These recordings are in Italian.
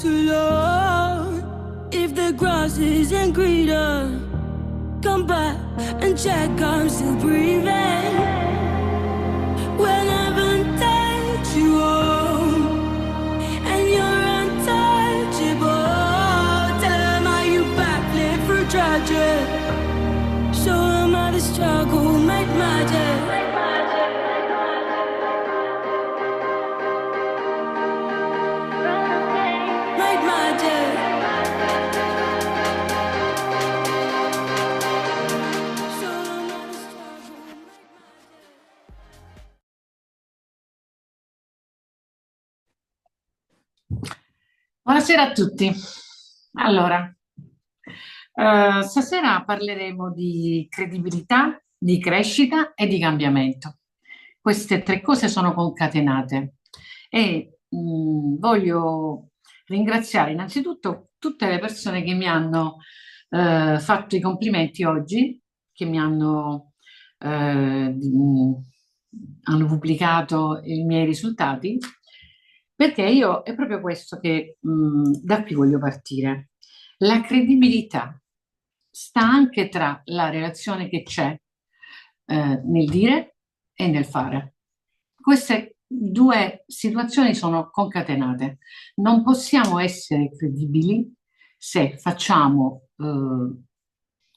too long. If the grass isn't greener, come back and check I'm still breathing. When I haven't touched you home and you're untouchable, tell them how you backlit through tragic. Show them how the struggle make magic. Buonasera a tutti. Allora, stasera parleremo di credibilità, di crescita e di cambiamento. Queste tre cose sono concatenate e voglio ringraziare innanzitutto tutte le persone che mi hanno fatto i complimenti oggi, che mi hanno pubblicato i miei risultati, perché io è proprio questo che da qui voglio partire. La credibilità sta anche tra la relazione che c'è nel dire e nel fare. Queste due situazioni sono concatenate. Non possiamo essere credibili se facciamo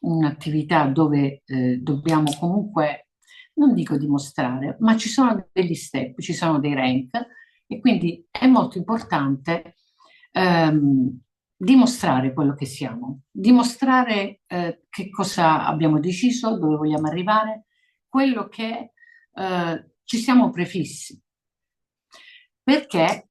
un'attività dove dobbiamo comunque, non dico dimostrare, ma ci sono degli step, ci sono dei rank e quindi è molto importante dimostrare quello che siamo, dimostrare che cosa abbiamo deciso, dove vogliamo arrivare, quello che ci siamo prefissi. Perché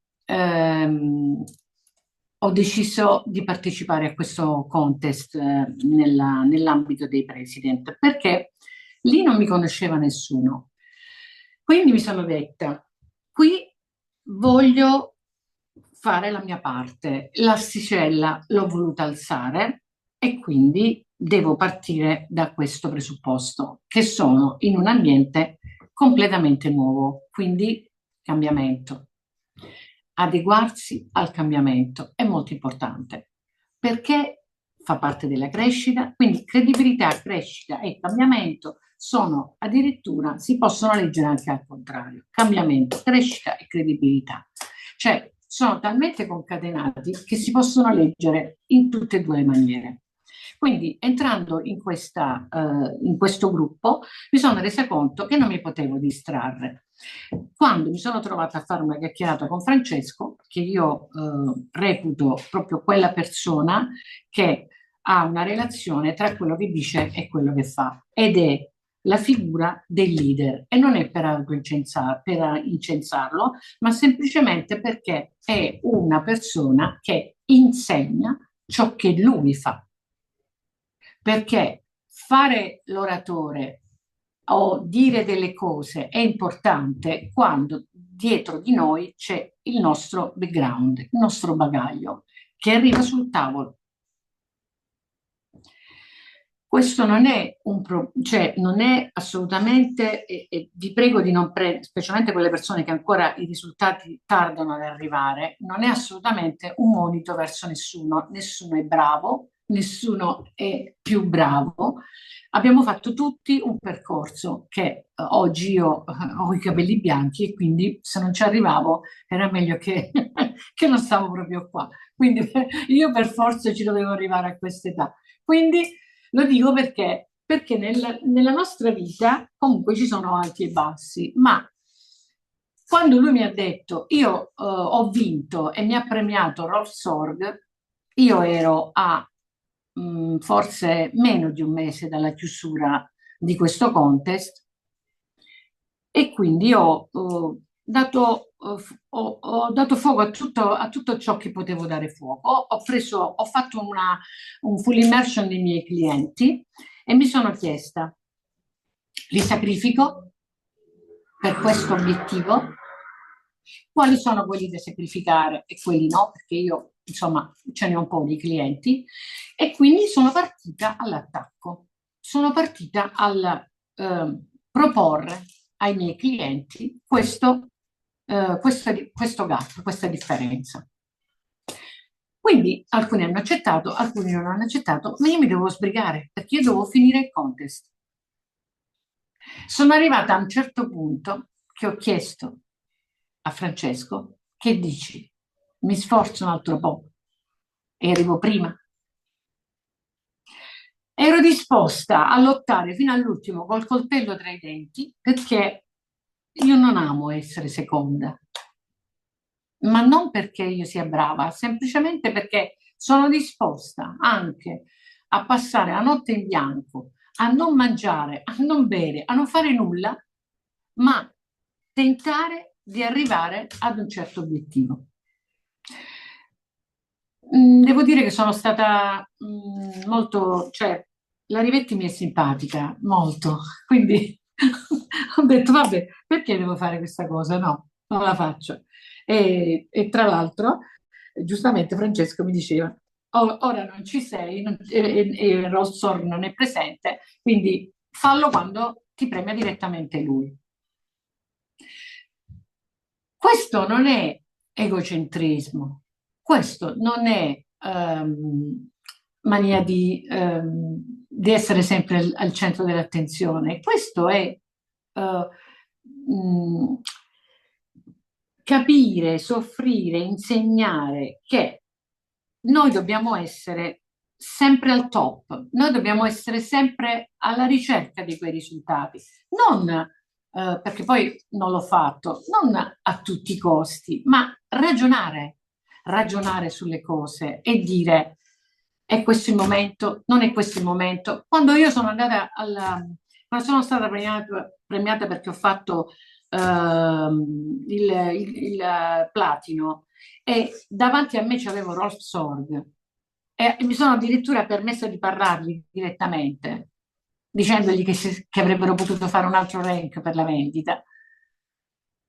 ho deciso di partecipare a questo contest nell'ambito dei president? Perché lì non mi conosceva nessuno. Quindi mi sono detta, qui voglio fare la mia parte, l'asticella l'ho voluta alzare e quindi devo partire da questo presupposto, che sono in un ambiente completamente nuovo, quindi cambiamento. Adeguarsi al cambiamento è molto importante perché fa parte della crescita, quindi credibilità, crescita e cambiamento sono addirittura, si possono leggere anche al contrario, cambiamento, crescita e credibilità. Cioè sono talmente concatenati che si possono leggere in tutte e due le maniere. Quindi entrando in questo gruppo mi sono resa conto che non mi potevo distrarre. Quando mi sono trovata a fare una chiacchierata con Francesco, che io reputo proprio quella persona che ha una relazione tra quello che dice e quello che fa, ed è la figura del leader, e non è per incensarlo, ma semplicemente perché è una persona che insegna ciò che lui fa. Perché fare l'oratore o dire delle cose è importante quando dietro di noi c'è il nostro background, il nostro bagaglio che arriva sul tavolo. Questo non è cioè non è assolutamente, e vi prego di non prendere, specialmente quelle persone che ancora i risultati tardano ad arrivare, non è assolutamente un monito verso nessuno. Nessuno è bravo, nessuno è più bravo. Abbiamo fatto tutti un percorso che oggi io ho i capelli bianchi e quindi se non ci arrivavo era meglio che, che non stavo proprio qua. Quindi io per forza ci dovevo arrivare a quest'età. Quindi lo dico perché nella nostra vita comunque ci sono alti e bassi, ma quando lui mi ha detto io ho vinto e mi ha premiato Rolf Sorg, io ero a forse meno di un mese dalla chiusura di questo contest e quindi ho dato fuoco a tutto ciò che potevo dare fuoco. Ho fatto un full immersion dei miei clienti e mi sono chiesta, li sacrifico per questo obiettivo? Quali sono quelli da sacrificare e quelli no? Perché io, insomma, ce ne ho un po' di clienti e quindi sono partita all'attacco. Sono partita al proporre ai miei clienti questo gap, questa differenza. Quindi alcuni hanno accettato, alcuni non hanno accettato, ma io mi devo sbrigare perché io devo finire il contest. Sono arrivata a un certo punto che ho chiesto a Francesco: che dici? Mi sforzo un altro po' e arrivo prima. Ero disposta a lottare fino all'ultimo col coltello tra i denti perché io non amo essere seconda, ma non perché io sia brava, semplicemente perché sono disposta anche a passare la notte in bianco, a non mangiare, a non bere, a non fare nulla, ma tentare di arrivare ad un certo obiettivo. Devo dire che sono stata molto, cioè la Rivetti mi è simpatica, molto, quindi ho detto vabbè, perché devo fare questa cosa? No, non la faccio. E tra l'altro, giustamente Francesco mi diceva, ora non ci sei e Rossor non è presente, quindi fallo quando ti premia direttamente lui. Questo non è egocentrismo, questo non è mania di essere sempre al centro dell'attenzione, questo è mh, capire, soffrire, insegnare che noi dobbiamo essere sempre al top, noi dobbiamo essere sempre alla ricerca di quei risultati, non perché poi non l'ho fatto, non a tutti i costi, ma ragionare sulle cose e dire è questo il momento, non è questo il momento. Quando sono stata premiata perché ho fatto il platino e davanti a me c'avevo Rolf Sorg e mi sono addirittura permessa di parlargli direttamente, dicendogli che avrebbero potuto fare un altro rank per la vendita.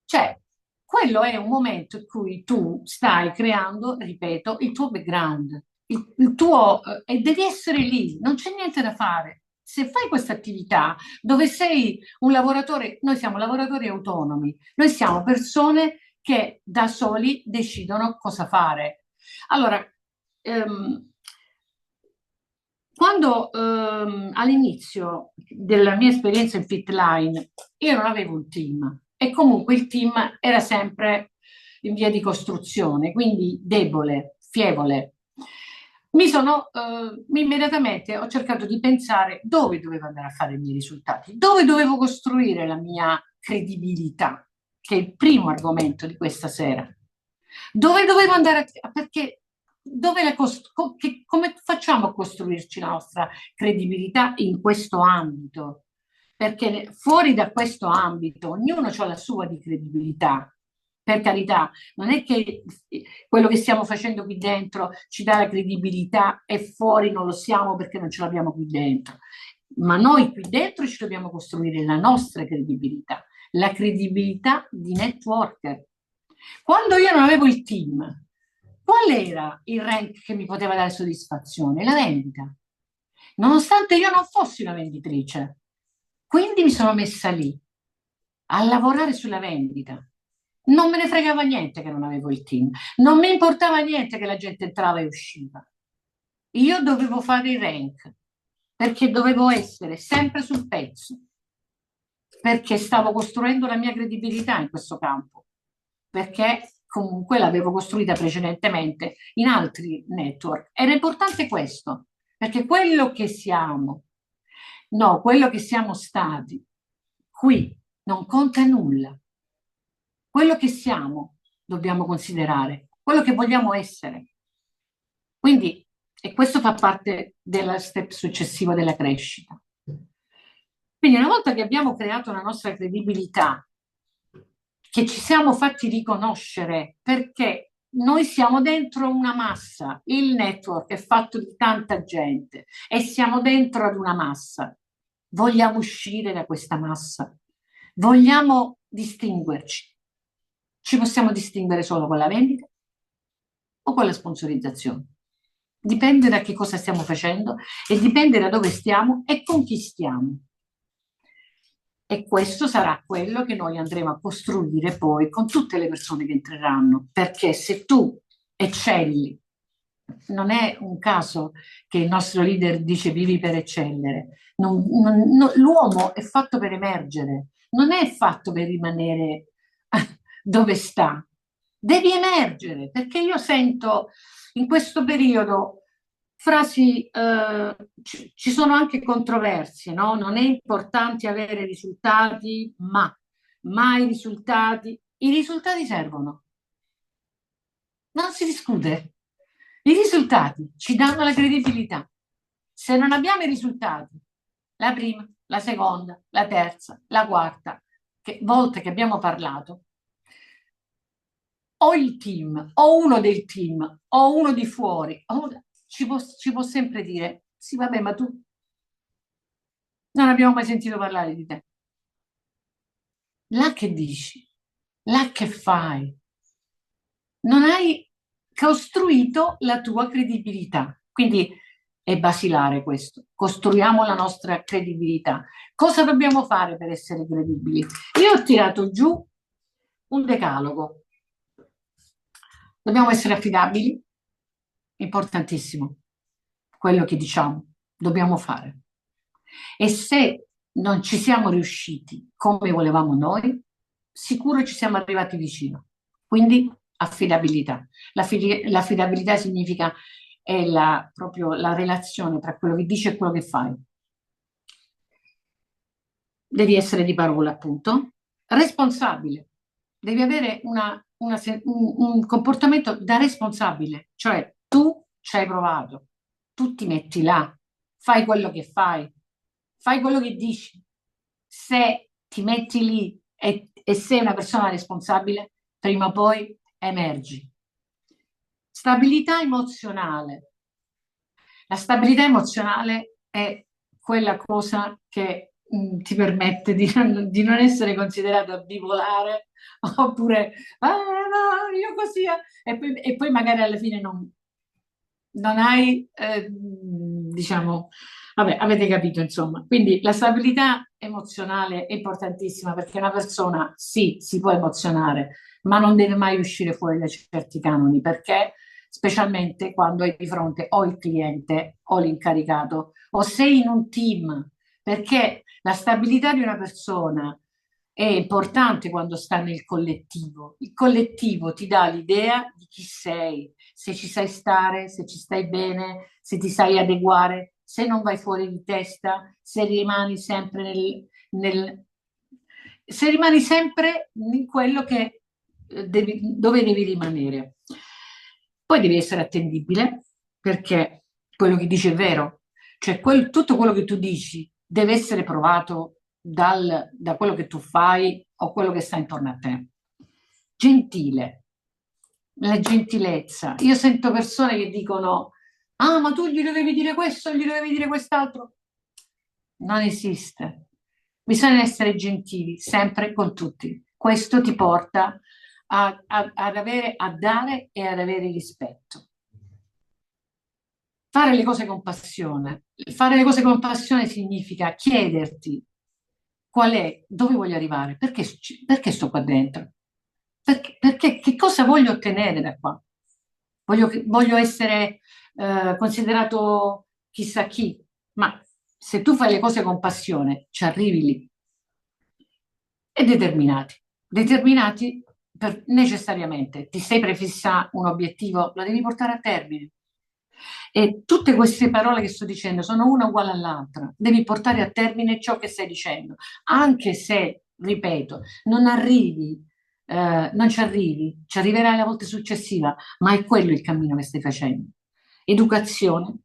Cioè, quello è un momento in cui tu stai creando, ripeto, il tuo background, il tuo, e devi essere lì, non c'è niente da fare. Se fai questa attività dove sei un lavoratore, noi siamo lavoratori autonomi, noi siamo persone che da soli decidono cosa fare. Allora, ehm, quando all'inizio della mia esperienza in Fitline io non avevo un team e comunque il team era sempre in via di costruzione, quindi debole, fievole. Immediatamente ho cercato di pensare dove dovevo andare a fare i miei risultati, dove dovevo costruire la mia credibilità, che è il primo argomento di questa sera. Dove dovevo andare perché come facciamo a costruirci la nostra credibilità in questo ambito? Perché fuori da questo ambito ognuno ha la sua di credibilità. Per carità, non è che quello che stiamo facendo qui dentro ci dà la credibilità e fuori non lo siamo perché non ce l'abbiamo qui dentro. Ma noi qui dentro ci dobbiamo costruire la nostra credibilità, la credibilità di networker. Quando io non avevo il team, qual era il rank che mi poteva dare soddisfazione? La vendita. Nonostante io non fossi una venditrice. Quindi mi sono messa lì a lavorare sulla vendita. Non me ne fregava niente che non avevo il team, non mi importava niente che la gente entrava e usciva. Io dovevo fare il rank perché dovevo essere sempre sul pezzo, perché stavo costruendo la mia credibilità in questo campo, perché comunque l'avevo costruita precedentemente in altri network. Era importante questo, perché quello che siamo, no, quello che siamo stati qui non conta nulla. Quello che siamo dobbiamo considerare, quello che vogliamo essere. Quindi, e questo fa parte del step successivo della crescita. Quindi una volta che abbiamo creato la nostra credibilità, che ci siamo fatti riconoscere perché noi siamo dentro una massa, il network è fatto di tanta gente e siamo dentro ad una massa. Vogliamo uscire da questa massa, vogliamo distinguerci. Ci possiamo distinguere solo con la vendita o con la sponsorizzazione. Dipende da che cosa stiamo facendo e dipende da dove stiamo e con chi stiamo. E questo sarà quello che noi andremo a costruire poi con tutte le persone che entreranno, perché se tu eccelli Non è un caso che il nostro leader dice vivi per eccellere. L'uomo è fatto per emergere, non è fatto per rimanere dove sta. Devi emergere, perché io sento in questo periodo frasi, ci sono anche controversie, no? Non è importante avere risultati, ma i risultati servono. Non si discute. I risultati ci danno la credibilità. Se non abbiamo i risultati, la prima, la seconda, la terza, la quarta volta che abbiamo parlato, o il team, o uno del team, o uno di fuori, ci può sempre dire, sì, vabbè, ma tu non abbiamo mai sentito parlare di te. Là che dici? Là che fai? Non hai costruito la tua credibilità. Quindi è basilare questo. Costruiamo la nostra credibilità. Cosa dobbiamo fare per essere credibili? Io ho tirato giù un decalogo. Dobbiamo essere affidabili, importantissimo. Quello che diciamo, dobbiamo fare. E se non ci siamo riusciti come volevamo noi, sicuro ci siamo arrivati vicino. Quindi affidabilità. L'affidabilità significa proprio la relazione tra quello che dici e quello che fai. Devi essere di parola, appunto. Responsabile. Devi avere un comportamento da responsabile, cioè tu ci hai provato, tu ti metti là, fai quello che fai quello che dici. Se ti metti lì e sei una persona responsabile, prima o poi emergi. Stabilità emozionale. La stabilità emozionale è quella cosa che ti permette di non essere considerato bipolare oppure no, io così e poi magari alla fine non hai, diciamo, vabbè, avete capito insomma. Quindi la stabilità emozionale è importantissima perché una persona sì, si può emozionare, ma non deve mai uscire fuori da certi canoni perché specialmente quando hai di fronte o il cliente o l'incaricato o sei in un team, perché la stabilità di una persona è importante quando sta nel collettivo. Il collettivo ti dà l'idea di chi sei, se ci sai stare, se ci stai bene, se ti sai adeguare, se non vai fuori di testa, se rimani sempre se rimani sempre in quello che dove devi rimanere. Poi devi essere attendibile perché quello che dici è vero, cioè tutto quello che tu dici deve essere provato da quello che tu fai o quello che sta intorno a te. Gentile, la gentilezza. Io sento persone che dicono, ah, ma tu gli dovevi dire questo, gli dovevi dire quest'altro. Non esiste. Bisogna essere gentili sempre con tutti. Questo ti porta a dare e ad avere rispetto. Fare le cose con passione. Fare le cose con passione significa chiederti dove voglio arrivare, perché sto qua dentro, perché che cosa voglio ottenere da qua. Voglio essere considerato chissà chi, ma se tu fai le cose con passione, ci arrivi lì. E determinati necessariamente. Ti sei prefissa un obiettivo, lo devi portare a termine. E tutte queste parole che sto dicendo sono una uguale all'altra. Devi portare a termine ciò che stai dicendo, anche se, ripeto, non ci arrivi, ci arriverai la volta successiva, ma è quello il cammino che stai facendo. Educazione,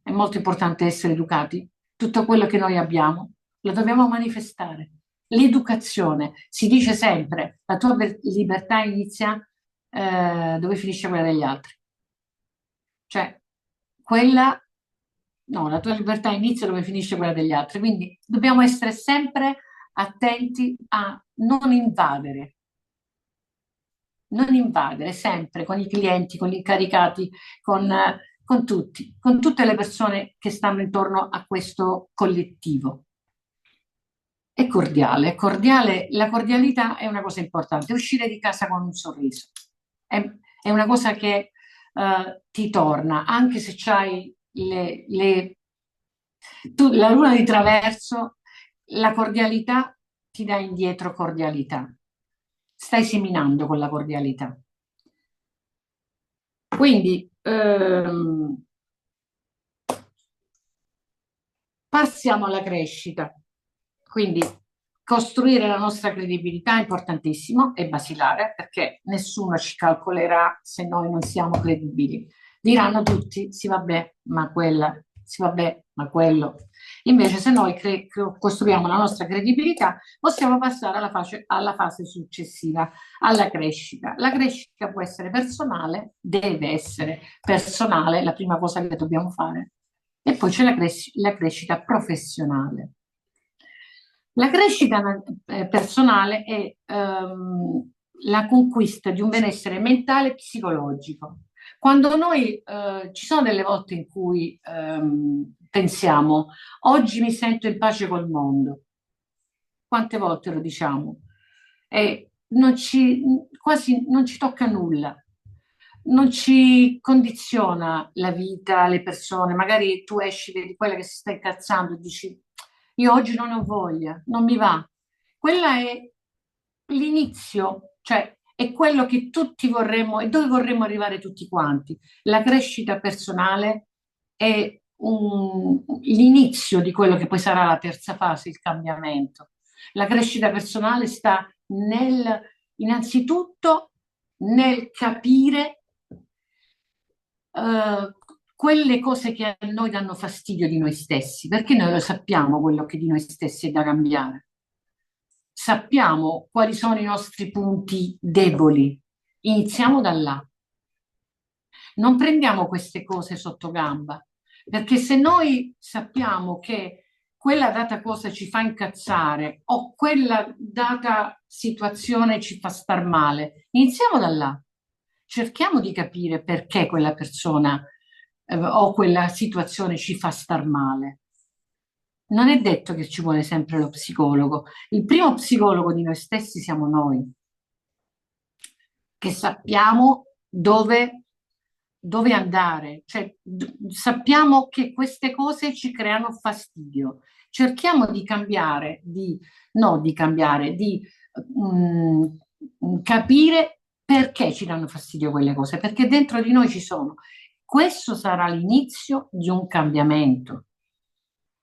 è molto importante essere educati. Tutto quello che noi abbiamo lo dobbiamo manifestare. L'educazione, si dice sempre, la tua libertà inizia dove finisce quella degli altri. Cioè, la tua libertà inizia dove finisce quella degli altri. Quindi dobbiamo essere sempre attenti a non invadere sempre con i clienti, con gli incaricati, con tutti, con tutte le persone che stanno intorno a questo collettivo. È cordiale, la cordialità è una cosa importante, uscire di casa con un sorriso. È una cosa che ti torna, anche se c'hai la luna di traverso, la cordialità ti dà indietro cordialità. Stai seminando con la cordialità. Quindi passiamo alla crescita. Quindi costruire la nostra credibilità è importantissimo, è basilare, perché nessuno ci calcolerà se noi non siamo credibili. Diranno tutti, sì vabbè, ma quella, sì vabbè, ma quello. Invece se noi costruiamo la nostra credibilità, possiamo passare alla fase successiva, alla crescita. La crescita può essere personale, deve essere personale, la prima cosa che dobbiamo fare. E poi c'è la crescita professionale. La crescita personale è la conquista di un benessere mentale e psicologico. Quando noi ci sono delle volte in cui pensiamo, oggi mi sento in pace col mondo. Quante volte lo diciamo? E quasi non ci tocca nulla, non ci condiziona la vita, le persone. Magari tu esci, vedi quella che si sta incazzando e dici, io oggi non ho voglia, non mi va. Quella è l'inizio, cioè è quello che tutti vorremmo e dove vorremmo arrivare tutti quanti. La crescita personale è l'inizio di quello che poi sarà la terza fase, il cambiamento. La crescita personale sta innanzitutto nel capire quelle cose che a noi danno fastidio di noi stessi, perché noi lo sappiamo quello che di noi stessi è da cambiare. Sappiamo quali sono i nostri punti deboli. Iniziamo da là. Non prendiamo queste cose sotto gamba, perché se noi sappiamo che quella data cosa ci fa incazzare o quella data situazione ci fa star male, iniziamo da là. Cerchiamo di capire perché quella persona o quella situazione ci fa star male. Non è detto che ci vuole sempre lo psicologo. Il primo psicologo di noi stessi siamo noi, che sappiamo dove andare, cioè sappiamo che queste cose ci creano fastidio. Cerchiamo di cambiare, no di cambiare, di capire perché ci danno fastidio quelle cose, perché dentro di noi ci sono. Questo sarà l'inizio di un cambiamento,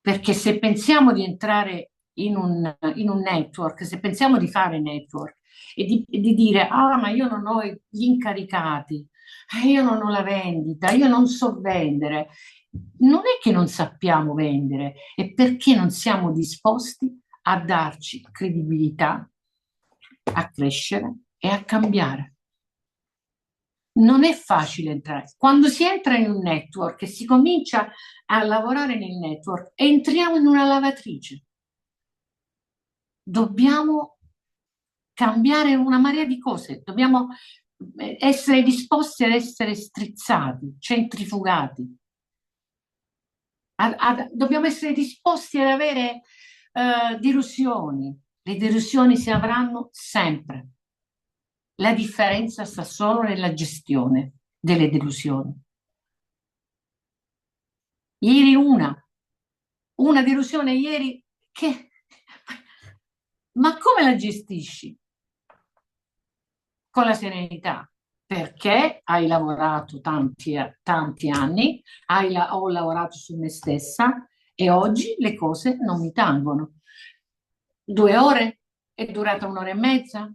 perché se pensiamo di entrare in un network, se pensiamo di fare network e di dire, ah, ma io non ho gli incaricati, io non ho la vendita, io non so vendere. Non è che non sappiamo vendere, è perché non siamo disposti a darci credibilità, a crescere e a cambiare. Non è facile entrare. Quando si entra in un network e si comincia a lavorare nel network, entriamo in una lavatrice. Dobbiamo cambiare una marea di cose, dobbiamo essere disposti ad essere strizzati, centrifugati. Dobbiamo essere disposti ad avere delusioni. Le delusioni si avranno sempre. La differenza sta solo nella gestione delle delusioni. Ieri una delusione ieri che... Ma come la gestisci? Con la serenità, perché hai lavorato tanti anni, ho lavorato su me stessa e oggi le cose non mi tangono. 2 ore? È durata 1 ora e mezza?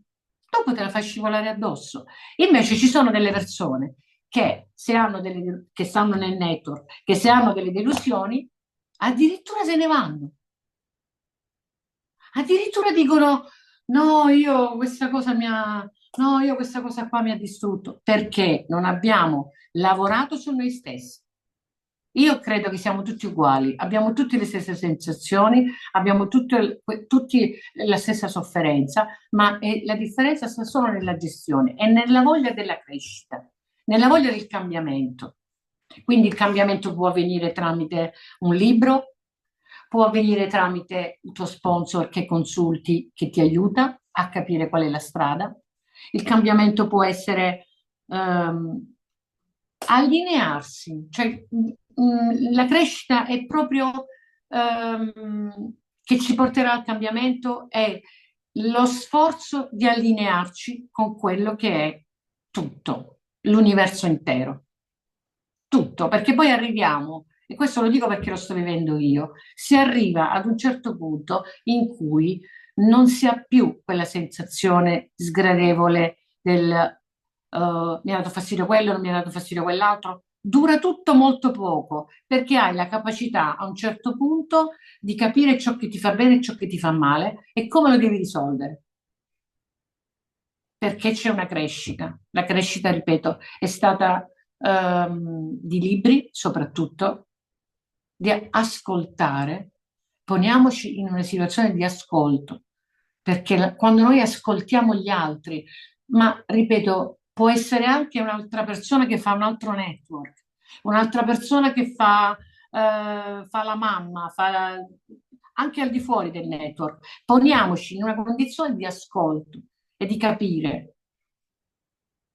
Dopo te la fai scivolare addosso. Invece ci sono delle persone che che stanno nel network, che se hanno delle delusioni, addirittura se ne vanno. Addirittura dicono, no, io questa cosa qua mi ha distrutto, perché non abbiamo lavorato su noi stessi. Io credo che siamo tutti uguali, abbiamo tutte le stesse sensazioni, abbiamo tutti la stessa sofferenza, ma la differenza sta solo nella gestione e nella voglia della crescita, nella voglia del cambiamento. Quindi il cambiamento può avvenire tramite un libro, può avvenire tramite il tuo sponsor che consulti, che ti aiuta a capire qual è la strada. Il cambiamento può essere allinearsi, cioè la crescita è proprio che ci porterà al cambiamento, è lo sforzo di allinearci con quello che è tutto, l'universo intero, tutto, perché poi arriviamo, e questo lo dico perché lo sto vivendo io, si arriva ad un certo punto in cui non si ha più quella sensazione sgradevole del mi ha dato fastidio quello, non mi ha dato fastidio quell'altro. Dura tutto molto poco perché hai la capacità a un certo punto di capire ciò che ti fa bene e ciò che ti fa male e come lo devi risolvere. Perché c'è una crescita. La crescita, ripeto, è stata di libri soprattutto, di ascoltare. Poniamoci in una situazione di ascolto, perché quando noi ascoltiamo gli altri, ma ripeto, può essere anche un'altra persona che fa un altro network, un'altra persona che fa la mamma, anche al di fuori del network. Poniamoci in una condizione di ascolto e di capire.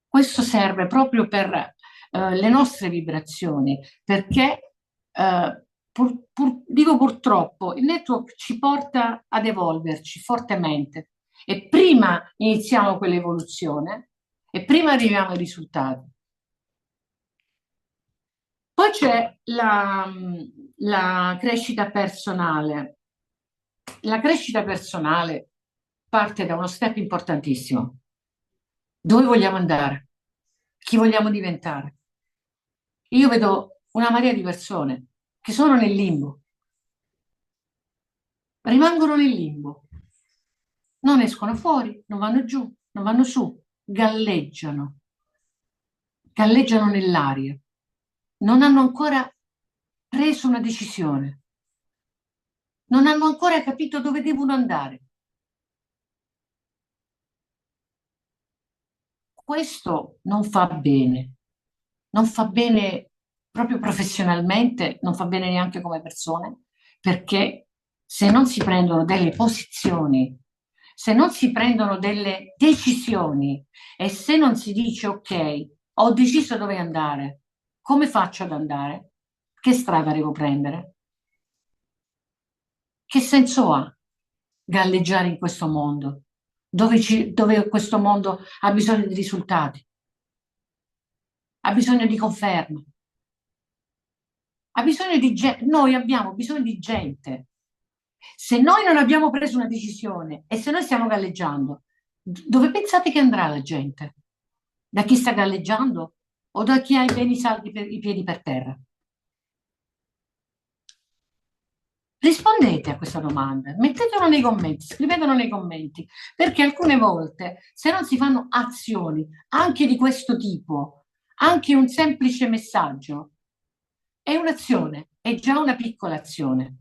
Questo serve proprio per le nostre vibrazioni, perché dico purtroppo, il network ci porta ad evolverci fortemente e prima iniziamo quell'evoluzione e prima arriviamo ai risultati. Poi c'è la crescita personale. La crescita personale parte da uno step importantissimo. Dove vogliamo andare? Chi vogliamo diventare? Io vedo una marea di persone che sono nel limbo, rimangono nel limbo, non escono fuori, non vanno giù, non vanno su, galleggiano, galleggiano nell'aria, non hanno ancora preso una decisione, non hanno ancora capito dove devono andare. Questo non fa bene proprio professionalmente, non fa bene neanche come persone, perché se non si prendono delle posizioni, se non si prendono delle decisioni e se non si dice ok, ho deciso dove andare, come faccio ad andare? Che strada devo prendere? Che senso ha galleggiare in questo mondo, dove questo mondo ha bisogno di risultati, ha bisogno di conferma, ha bisogno di gente, noi abbiamo bisogno di gente. Se noi non abbiamo preso una decisione e se noi stiamo galleggiando, dove pensate che andrà la gente? Da chi sta galleggiando o da chi ha i beni saldi per i piedi per terra? Rispondete a questa domanda, mettetelo nei commenti, scrivetelo nei commenti, perché alcune volte se non si fanno azioni anche di questo tipo, anche un semplice messaggio, è un'azione, è già una piccola azione.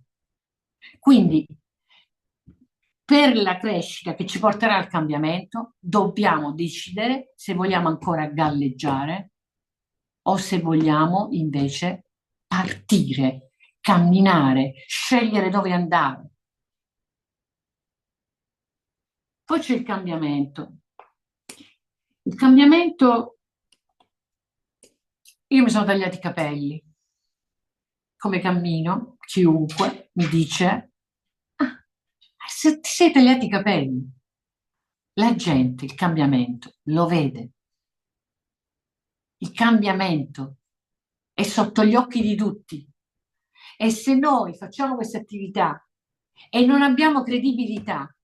Quindi, per la crescita che ci porterà al cambiamento, dobbiamo decidere se vogliamo ancora galleggiare o se vogliamo invece partire, camminare, scegliere dove andare. Poi c'è il cambiamento. Il cambiamento, io mi sono tagliati i capelli, come cammino, chiunque mi dice, ah, se ti sei tagliati i capelli, la gente il cambiamento lo vede, il cambiamento è sotto gli occhi di tutti. E se noi facciamo questa attività e non abbiamo credibilità,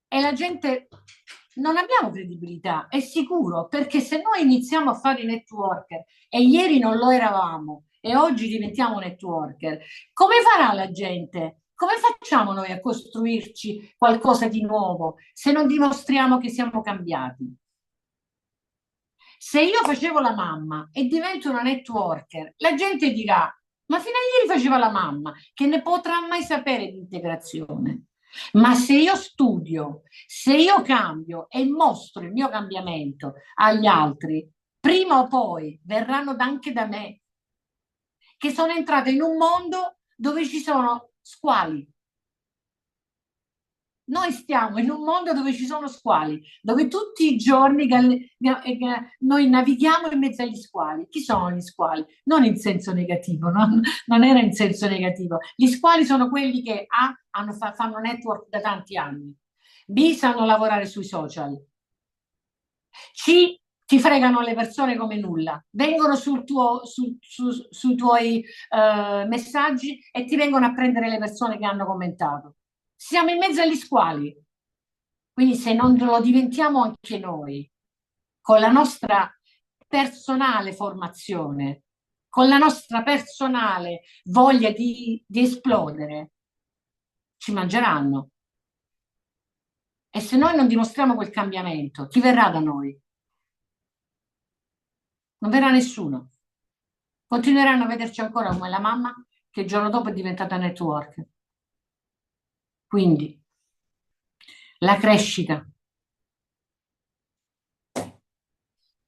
e la gente non abbiamo credibilità, è sicuro, perché se noi iniziamo a fare i networker e ieri non lo eravamo e oggi diventiamo networker, come farà la gente? Come facciamo noi a costruirci qualcosa di nuovo se non dimostriamo che siamo cambiati? Se io facevo la mamma e divento una networker, la gente dirà, ma fino a ieri faceva la mamma, che ne potrà mai sapere di integrazione. Ma se io studio, se io cambio e mostro il mio cambiamento agli altri, prima o poi verranno anche da me, che sono entrata in un mondo dove ci sono squali, Noi stiamo in un mondo dove ci sono squali, dove tutti i giorni noi navighiamo in mezzo agli squali. Chi sono gli squali? Non in senso negativo, non era in senso negativo. Gli squali sono quelli che A, fanno network da tanti anni, B, sanno lavorare sui social, C, ti fregano le persone come nulla, vengono sui tuoi messaggi e ti vengono a prendere le persone che hanno commentato. Siamo in mezzo agli squali, quindi se non lo diventiamo anche noi, con la nostra personale formazione, con la nostra personale voglia di esplodere, ci mangeranno. E se noi non dimostriamo quel cambiamento, chi verrà da noi? Non verrà nessuno. Continueranno a vederci ancora come la mamma che il giorno dopo è diventata network. Quindi la crescita,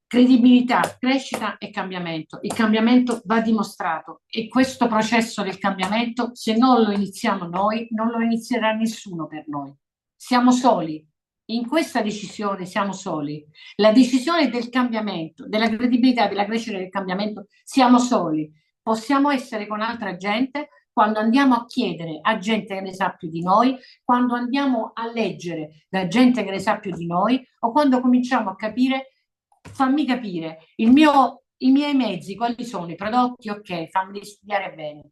credibilità, crescita e cambiamento. Il cambiamento va dimostrato e questo processo del cambiamento, se non lo iniziamo noi, non lo inizierà nessuno per noi. Siamo soli. In questa decisione siamo soli. La decisione del cambiamento, della credibilità, della crescita e del cambiamento, siamo soli. Possiamo essere con altra gente quando andiamo a chiedere a gente che ne sa più di noi, quando andiamo a leggere da gente che ne sa più di noi o quando cominciamo a capire, fammi capire, i miei mezzi, quali sono i prodotti, ok, fammi studiare bene,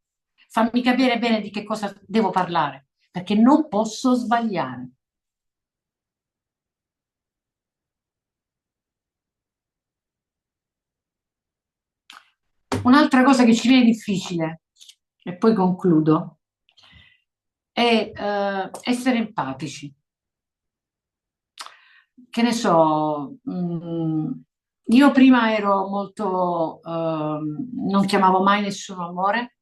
fammi capire bene di che cosa devo parlare, perché non posso sbagliare. Un'altra cosa che ci viene difficile, e poi concludo, è essere empatici. Che ne so, io prima ero molto, non chiamavo mai nessuno amore,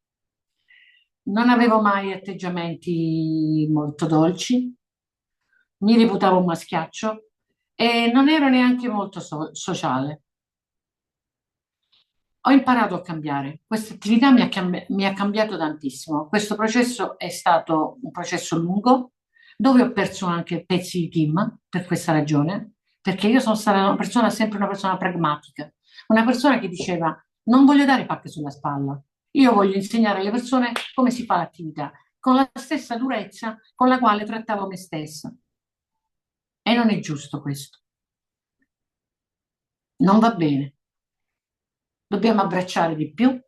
non avevo mai atteggiamenti molto dolci, mi reputavo un maschiaccio e non ero neanche molto sociale. Ho imparato a cambiare. Questa attività mi ha cambiato tantissimo. Questo processo è stato un processo lungo, dove ho perso anche pezzi di team per questa ragione, perché io sono stata sempre una persona pragmatica, una persona che diceva non voglio dare pacche sulla spalla, io voglio insegnare alle persone come si fa l'attività, con la stessa durezza con la quale trattavo me stessa. E non è giusto questo. Non va bene. Dobbiamo abbracciare di più,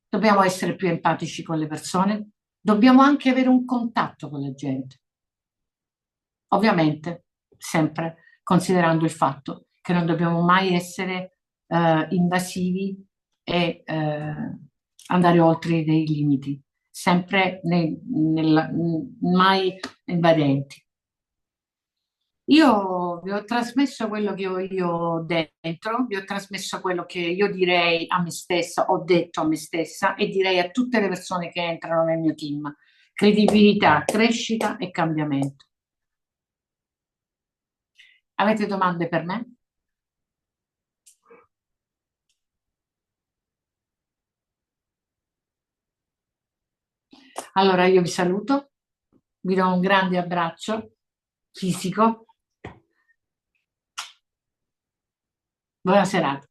dobbiamo essere più empatici con le persone, dobbiamo anche avere un contatto con la gente. Ovviamente, sempre considerando il fatto che non dobbiamo mai essere invasivi e andare oltre dei limiti, sempre mai invadenti. Io vi ho trasmesso quello che ho io dentro, vi ho trasmesso quello che io direi a me stessa, ho detto a me stessa e direi a tutte le persone che entrano nel mio team. Credibilità, crescita e cambiamento. Avete domande per me? Allora io vi saluto, vi do un grande abbraccio fisico. Buona serata.